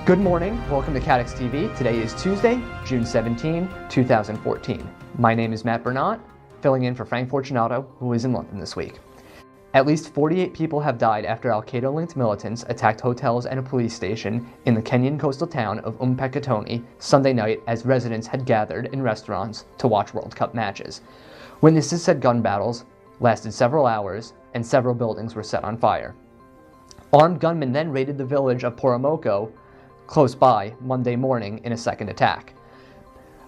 Good morning, welcome to CATEX TV. Today is Tuesday, June 17, 2014. My name is Matt Bernat, filling in for Frank Fortunato, who is in London this week. At least 48 people have died after al-Qaeda-linked militants attacked hotels and a police station in the Kenyan coastal town of Mpeketoni Sunday night as residents had gathered in restaurants to watch World Cup matches. Witnesses said gun battles lasted several hours and several buildings were set on fire. Armed gunmen then raided the village of Poromoko, close by, Monday morning in a second attack.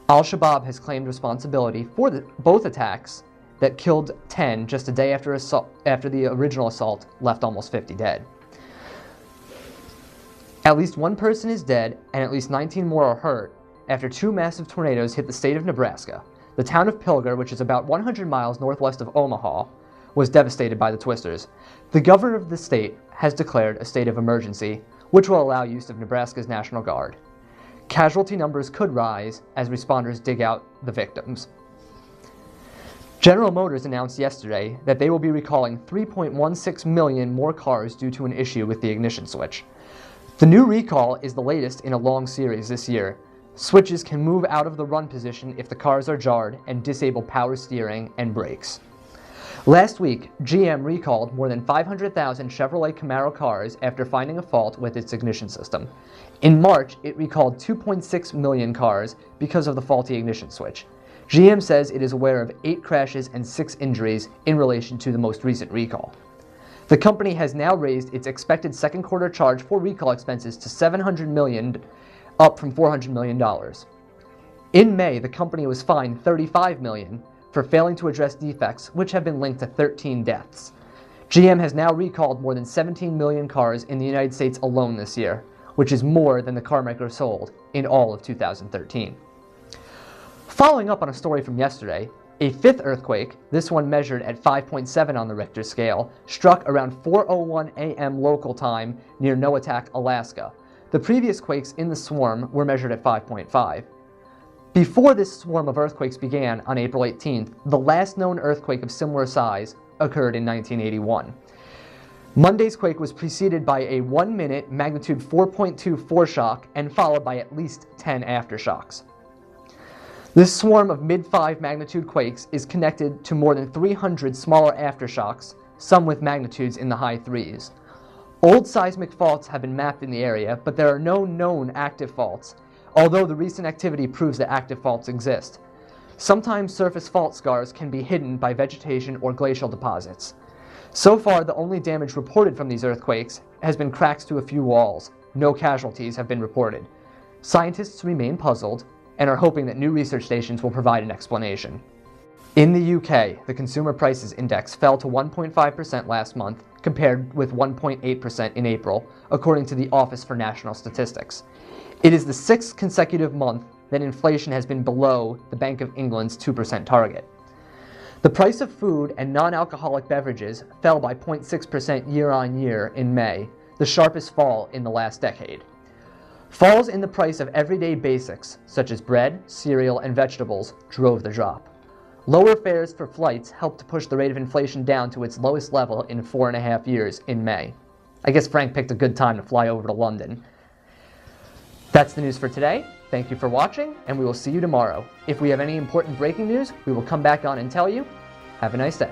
Al-Shabab has claimed responsibility for both attacks that killed 10 just a day after the original assault left almost 50 dead. At least one person is dead and at least 19 more are hurt after two massive tornadoes hit the state of Nebraska. The town of Pilger, which is about 100 miles northwest of Omaha, was devastated by the twisters. The governor of the state has declared a state of emergency, which will allow use of Nebraska's National Guard. Casualty numbers could rise as responders dig out the victims. General Motors announced yesterday that they will be recalling 3.16 million more cars due to an issue with the ignition switch. The new recall is the latest in a long series this year. Switches can move out of the run position if the cars are jarred and disable power steering and brakes. Last week, GM recalled more than 500,000 Chevrolet Camaro cars after finding a fault with its ignition system. In March, it recalled 2.6 million cars because of the faulty ignition switch. GM says it is aware of 8 crashes and 6 injuries in relation to the most recent recall. The company has now raised its expected second quarter charge for recall expenses to $700 million, up from $400 million. In May, the company was fined $35 million for failing to address defects, which have been linked to 13 deaths. GM has now recalled more than 17 million cars in the United States alone this year, which is more than the car maker sold in all of 2013. Following up on a story from yesterday, a fifth earthquake, this one measured at 5.7 on the Richter scale, struck around 4:01 a.m. local time near Noatak, Alaska. The previous quakes in the swarm were measured at 5.5. Before this swarm of earthquakes began on April 18th, the last known earthquake of similar size occurred in 1981. Monday's quake was preceded by a 1-minute magnitude 4.2 foreshock and followed by at least 10 aftershocks. This swarm of mid-5 magnitude quakes is connected to more than 300 smaller aftershocks, some with magnitudes in the high 3s. Old seismic faults have been mapped in the area, but there are no known active faults, although the recent activity proves that active faults exist. Sometimes surface fault scars can be hidden by vegetation or glacial deposits. So far, the only damage reported from these earthquakes has been cracks to a few walls. No casualties have been reported. Scientists remain puzzled and are hoping that new research stations will provide an explanation. In the UK, the Consumer Prices Index fell to 1.5% last month, compared with 1.8% in April, according to the Office for National Statistics. It is the 6th consecutive month that inflation has been below the Bank of England's 2% target. The price of food and non-alcoholic beverages fell by 0.6% year-on-year in May, the sharpest fall in the last decade. Falls in the price of everyday basics, such as bread, cereal, and vegetables, drove the drop. Lower fares for flights helped to push the rate of inflation down to its lowest level in 4.5 years in May. I guess Frank picked a good time to fly over to London. That's the news for today. Thank you for watching, and we will see you tomorrow. If we have any important breaking news, we will come back on and tell you. Have a nice day.